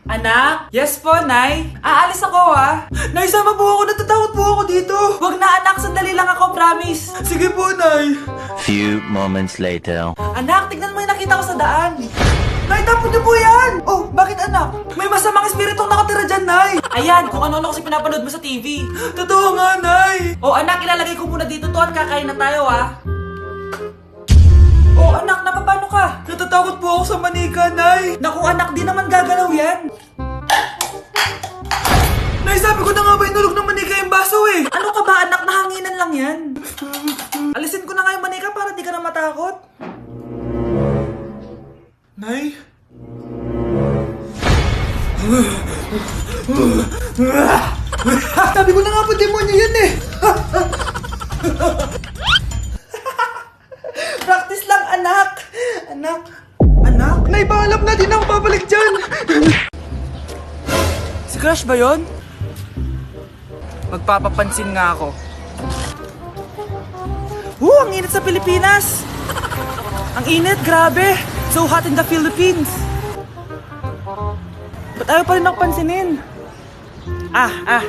Anak? Yes po, Nay. Aalis ako, ha? Nay, sama po ako. Natatakot po ako dito. Wag na, anak. Sandali lang ako, promise. Sige po, Nay. Few moments later. Anak, tignan mo yung nakita ko sa daan. Nay, tapon niyo po yan! Oh, bakit anak? May masamang espiritong nakatira dyan, Nay! Ayan, kung ano-ano kasi pinapanood mo sa TV. Totoo nga, Nay! Oh, anak, ilalagay ko muna dito to at kakain na tayo, ha? Oh, anak, napapano ka? Natatakot po ako sa manika, Nay! Naku, anak, di naman gagalaw yan! Nay, sabi ko na nga ba inulog ng manika yung baso, eh? Ano ka ba, anak? Nahanginan lang yan. Alisin ko na nga yung manika para di ka na matakot. Nay? Sabi ko na nga po, demonyo yan eh! Practice lang, anak! Anak? Anak? Nay, paalam na, di na ako babalik dyan! Si Crush ba yun? Magpapapansin nga ako. Ang init sa Pilipinas! Ang init, grabe! So hot in the Philippines! Ba't ayaw pa rin ako pansinin?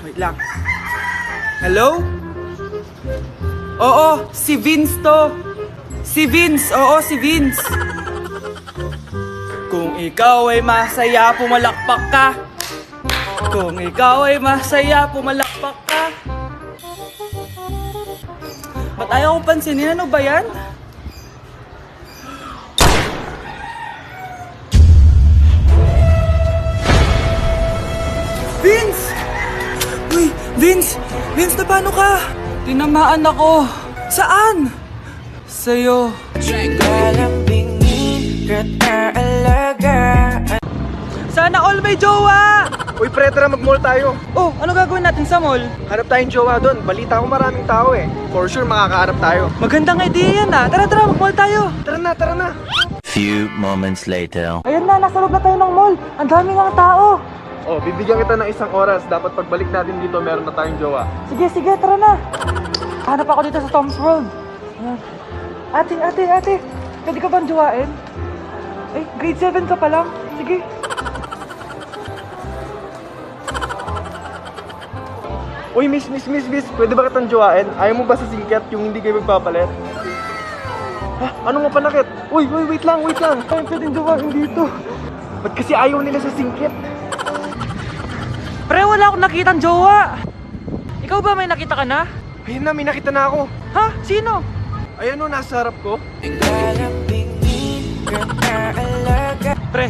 Wait lang. Hello? Oo, si Vince to. Si Vince, oo, si Vince. Kung ikaw ay masaya, pumalakpak ka. Kung ikaw ay masaya, pumalakpak ka. Ba't ayaw ko pansinin? Ano ba yan? Vince! Uy, Vince! Vince, na paano ka? Tinamaan ako. Saan? Sa'yo. Sana all may jowa! Uy, pre, tara mag-mall tayo. Oh, ano gagawin natin sa mall? Hanap tayong jowa doon. Balita ko maraming tao eh. For sure, makakaharap tayo. Magandang idea yan ah. Tara, mag-mall tayo. Tara na, tara na. Few moments later. Ayun na, nasa loob na tayo ng mall. Ang dami ng tao. Oh, bibigyan kita ng isang oras. Dapat pagbalik natin dito, meron na tayong jowa. Sige, tara na. Hanap ako dito sa Tom's World. Ayan. Ate. Pwede ka bang jowain? Ay, grade 7 ka pa lang. Sige. Uy, miss. Pwede ba kitang jowain? Ayaw mo ba sa singket yung hindi kayo magpapalit? Ha? Ano nga panakit? Uy, wait lang. Ay, pwedeng jowain dito. Ba't kasi ayaw nila sa singket? Pre, wala akong nakitang jowa. Ikaw ba may nakita ka na? Ayun na, may nakita na ako. Ha? Sino? Ayan o, nasa harap ko. Pre.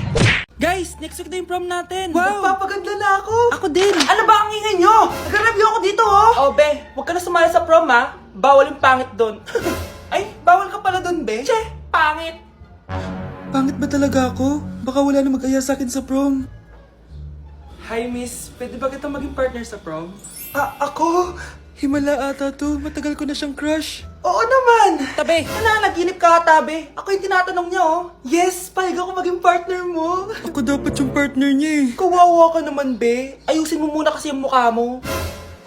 Guys, next week na yung prom natin. Wow! Magpapaganda na ako. Ako din. Ano ba ang ingay nyo? Nag-review ako dito, oh. Oh, be. Huwag ka na sumali sa prom, ha. Bawal yung pangit doon. Ay, bawal ka pala doon, be. Che, pangit. Pangit ba talaga ako? Baka wala na mag-aya sa akin sa prom. Hi, miss. Pwede ba kita maging partner sa prom? Ako? Himala ata to. Matagal ko na siyang crush. Oo naman! Tabi! Nananaginip ka, tabi. Ako yung tinatanong niya, oh. Yes, payag ako maging partner mo. Ako dapat yung partner niya eh. Kawawa ka naman, be. Ayusin mo muna kasi yung mukha mo.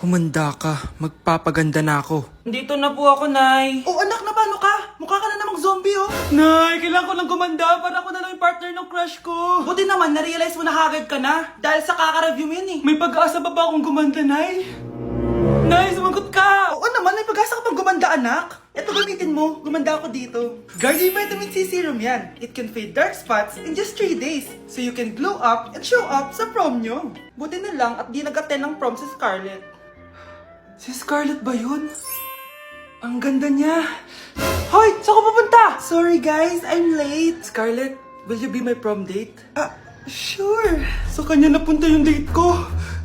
Humanda ka. Magpapaganda na ako. Dito na po ako, Nay. Oh, anak, na paano ka? Mukha ka na namang zombie, oh. Nay, kailangan ko lang gumanda para ako na lang yung partner ng crush ko. Buti naman, na-realize mo na haggard ka na. Dahil sa kaka-review mo yun, eh. May pag-asa ba ba akong gumanda, Nay? Nay, sumagot ka! Oo naman, may pag-asa ka pang gumanda, anak. Ito gamitin mo, gumanda ako dito. Guardian Vitamin C Serum yan. It can fade dark spots in just 3 days. So you can glow up and show up sa prom nyo. Buti na lang at di nag-attend ng prom si Scarlett. Si Scarlett ba yun? Ang ganda niya. Hoy! Saan ko pupunta? Sorry guys, I'm late. Scarlett, will you be my prom date? Sure. Sa kanya napunta yung date ko.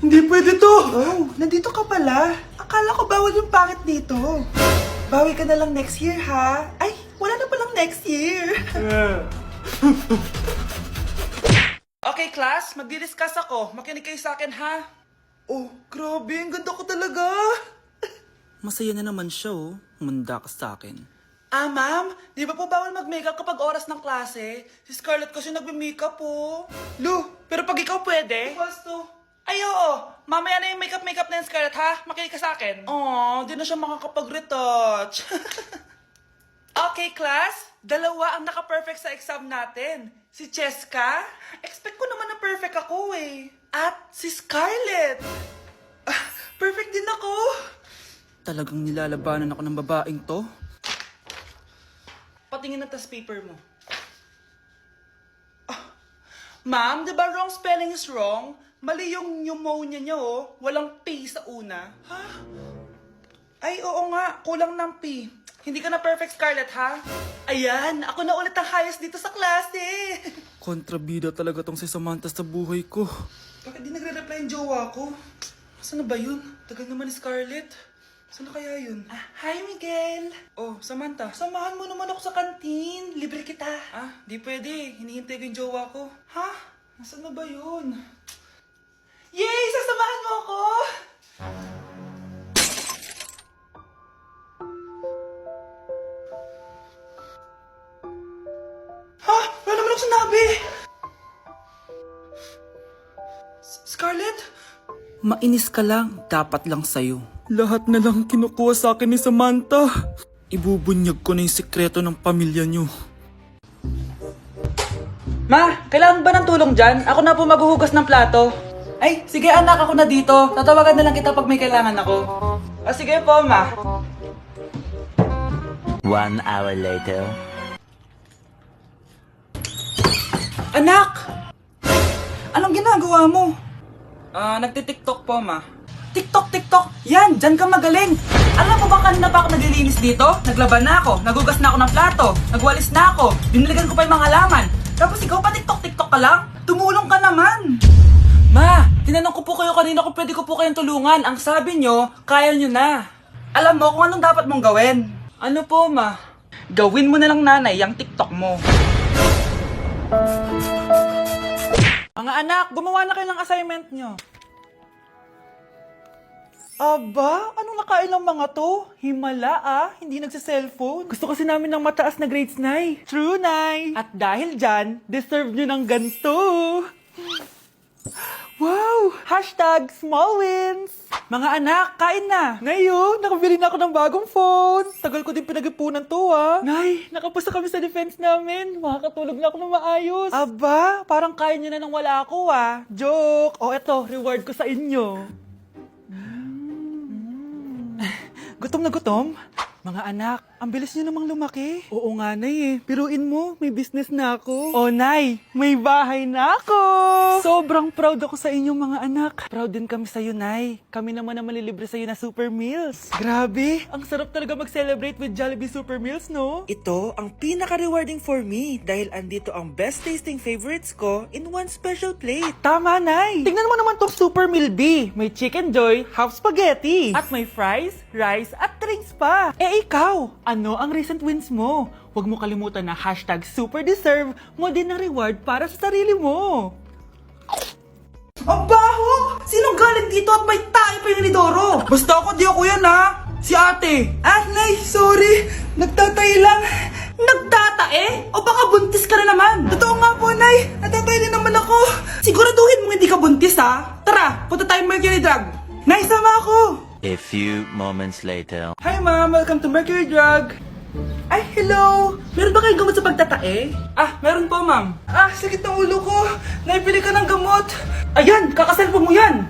Hindi pwede to. Oh, nandito ka pala. Akala ko bawal yung pangit dito. Bawi ka na lang next year, ha? Ay, wala na palang next year. Okay, class. Magdi-discuss ako. Makinig kayo sa akin, ha? Oh, grabe. Ang ganda ko talaga. Masaya na naman siya, oh. Manda ka sa akin. Ma'am, di ba po bawal mag-makeup kapag oras ng klase? Si Scarlett kasi nagme-makeup po. Lu, pero pag ikaw pwede? Gusto. Ay, oo. Mamaya na yung makeup na yung Scarlett, ha? Makinig ka sa akin. Aww, di na siya makakapag-retouch. Okay, class. Dalawa ang naka-perfect sa exam natin. Si Cheska. Expect ko naman na perfect ako, eh. At si Scarlett! Perfect din ako! Talagang nilalabanan ako ng babaeng to. Patingin na tas paper mo. Ma'am, di ba wrong spelling is wrong? Mali yung pneumonia niya, oh. Walang P sa una. Ha? Ay, oo nga. Kulang ng P. Hindi ka na perfect, Scarlett, ha? Ayan, ako na ulit ang highest dito sa klase. Kontrabida talaga tong si Samantha sa buhay ko. Bakit di nagre-reply yung jowa ko? Saan na ba yun? Tagal naman ni Scarlett. Saan na kaya yun? Hi, Miguel! Oh, Samantha, samahan mo naman ako sa kantin. Libre kita. Di pwede. Hinihintay ko yung jowa ko. Ha? Nasaan na ba yun? Yay! Sasamahan mo ako! Ha? Wala naman ako sinabi! Scarlett? Mainis ka lang. Dapat lang sa'yo. Lahat na lang kinukuha sa akin ni Samantha. Ibubunyag ko na yung sikreto ng pamilya niyo. Ma, kailangan ba ng tulong dyan? Ako na po maghuhugas ng plato. Ay, sige anak, ako na dito. Tatawagan na lang kita pag may kailangan ako. Sige po, ma. 1 hour later. Anak! Anong ginagawa mo? Nagtitiktok po, ma. TikTok! Yan! Diyan ka magaling! Alam mo ba kanina pa ako naglilinis dito? Naglaban na ako, nagugas na ako ng plato, nagwalis na ako, biniligan ko pa yung mga halaman. Tapos ikaw pa TikTok ka lang? Tumulong ka naman! Ma, tinanong ko po kayo kanina kung pwede ko po kayong tulungan. Ang sabi nyo, kaya nyo na. Alam mo kung anong dapat mong gawin? Ano po, ma? Gawin mo na lang, nanay, yung TikTok mo. Mga anak, gumawa na kayo ng assignment nyo. Aba, anong nakain ng mga to? Himala hindi nagsa-cellphone. Gusto kasi namin ng mataas na grades, Nay. True, Nay. At dahil dyan, deserve nyo ng ganito. Wow! Hashtag small wins! Mga anak, kain na! Ngayon, nakabili na ako ng bagong phone. Tagal ko din pinag-ipunan to, Nay, nakapasa kami sa defense namin. Makakatulog na ako ng maayos. Aba, parang kaya nyo na nang wala ako, Joke! O eto, reward ko sa inyo. Gutom na gutom? Mga anak, ang bilis nyo namang lumaki. Oo nga, Nay Piruin mo, may business na ako. Oh, Nay, may bahay na ako! Sobrang proud ako sa inyong mga anak. Proud din kami sa'yo, Nay. Kami naman na malilibre sa'yo na Super Meals. Grabe, ang sarap talaga mag-celebrate with Jollibee Super Meals, no? Ito ang pinaka-rewarding for me dahil andito ang best tasting favorites ko in one special plate. Tama, Nay! Tingnan mo naman tong Super Meal B. May Chicken Joy, half spaghetti. At may fries, rice, at drinks pa. Ikaw, ano ang recent wins mo? Huwag mo kalimutan na hashtag superdeserve mo din ng reward para sa sarili mo. Ang baho! Sinong galing dito at may tayo pa yung inidoro? Basta ako, di ako yan, Si ate. Nay, sorry. Nagtatay lang. Nagtatae? O baka buntis ka na naman? Totoo nga po, Nay. Natatay din naman ako. Siguraduhin mo hindi ka buntis, Tara, punta tayong Mercury Drug. Nay, sama ako. A few moments later. Hi ma'am, welcome to Mercury Drug. Ay, hello! Meron ba kayong gamot sa pagtatae? Meron po ma'am. Sakit ng ulo ko. Naibili ka ng gamot. Ayan, kakaselfon mo yan.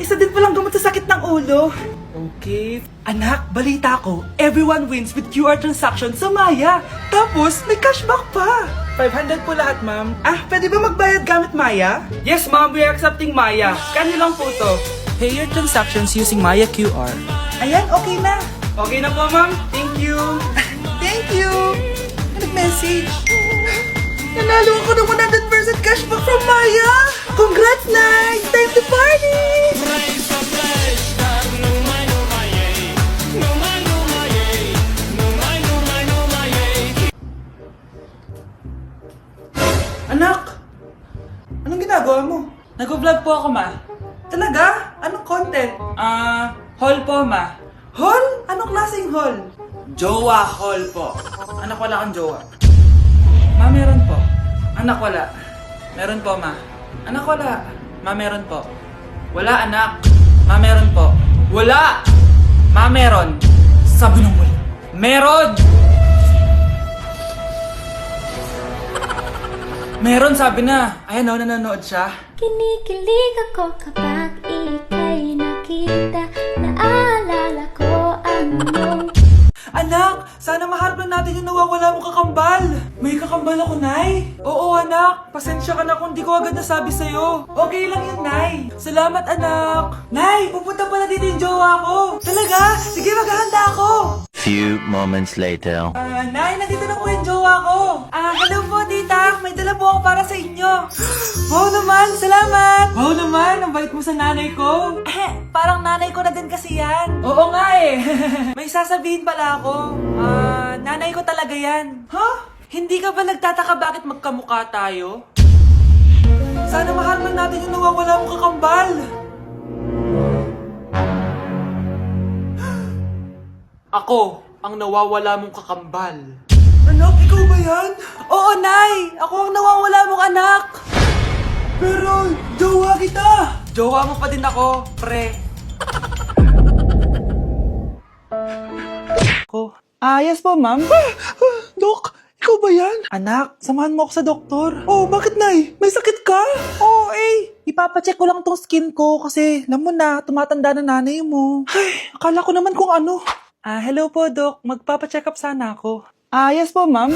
Isa din palang gamot sa sakit ng ulo. Okay. Anak, balita ko, everyone wins with QR transaction sa Maya. Tapos, may cashback pa. 500 po lahat, ma'am. Pwede ba magbayad gamit Maya? Yes, ma'am. We are accepting Maya. Kanya lang po to. Pay your transactions using Maya QR. Ayan, okay na. Okay na po, ma'am. Thank you. Thank you. Nag-message. Nanalo ako ng 100% cashback from Maya. Congrats, Nay. Time to party. Anak, anong ginagawa mo? Nag-vlog po ako, ma. Talaga? Anong content? Haul po, ma. Haul? Anong klaseng haul? Jowa haul po. Anak, wala kang jowa. Ma, meron po. Anak, wala. Meron po, ma. Anak, wala. Ma, meron po. Wala, anak. Ma, meron po. Wala! Ma, meron. Sabi ng wala. Meron! Meron, sabi na. Ayan o, nanonood siya. Kinikilig ako kapag ika'y nakita. Naalala ko ang iyong Anak, sana maharap lang natin yung nawawala mong kakambal. May kakambal ako, Nay. Oo, anak. Pasensya ka na kung di ko agad nasabi sa'yo. Okay lang yun, Nay. Salamat, anak. Nay, pupunta pala dito yung jowa ko. Talaga? Sige, maghahanda ako. Few moments later. Nay, nandito na po yung jowa ko. Hello po, tita. May dala po ako para sa inyo. Wow naman, salamat. Wow naman, ang bait mo sa nanay ko. Parang nanay ko na din kasi yan. Oo nga eh. May sasabihin pala ako. Nanay ko talaga yan. Hindi ka ba nagtataka bakit magkamukha tayo? Sana mahal man natin yung nawawala mong kakambal. Ako, ang nawawala mong kakambal. Anak, ikaw ba yan? Oo, Nay! Ako ang nawawala mong anak! Pero, jowa kita! Jowa mo pa din ako, pre. Yes po, ma'am. Dok, ikaw ba yan? Anak, samahan mo ako sa doktor. Oh, bakit, Nay? May sakit ka? Oo, ipapacheck ko lang tong skin ko kasi, alam mo na, tumatanda na nanay mo. Ay, akala ko naman kung ano. Hello po, Dok. Magpapacheck up sana ako. Yes po, ma'am.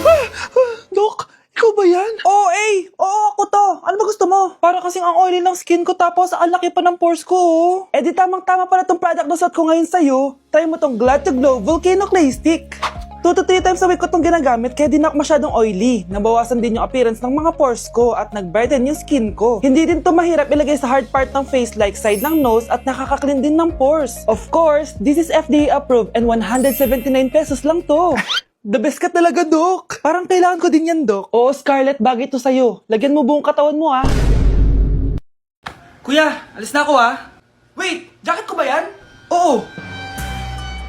Dok, ikaw ba yan? Oo, ako to. Ano ba gusto mo? Para kasing ang oily ng skin ko tapos ang laki pa ng pores ko, oh. Di tamang-tama pala tong product na suot ko ngayon sa'yo. Try mo tong Glad to Glow Volcano Clay Stick. 2 to 3 times a week ko tong ginagamit kaya di na ako masyadong oily. Nabawasan din yung appearance ng mga pores ko at nag-brighten yung skin ko. Hindi din to mahirap ilagay sa hard part ng face like side ng nose at nakaka-clean din ng pores. Of course, this is FDA approved and 179 pesos lang to. The best ka talaga, Dok. Parang kailangan ko din yan, Dok. Oo, Scarlett, bagay to sa'yo. Lagyan mo buong katawan mo, ha. Kuya, alis na ako, ha. Wait, jacket ko ba yan? Oo.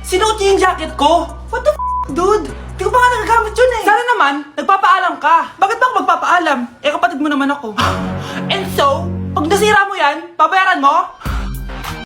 Sinuot niyo yung jacket ko? What the dude? Di ko pa nga nagagamit yun eh. Sana naman, nagpapaalam ka. Bakit ba ako magpapaalam? Kapatid mo naman ako. And so, pag nasira mo yan, babayaran mo?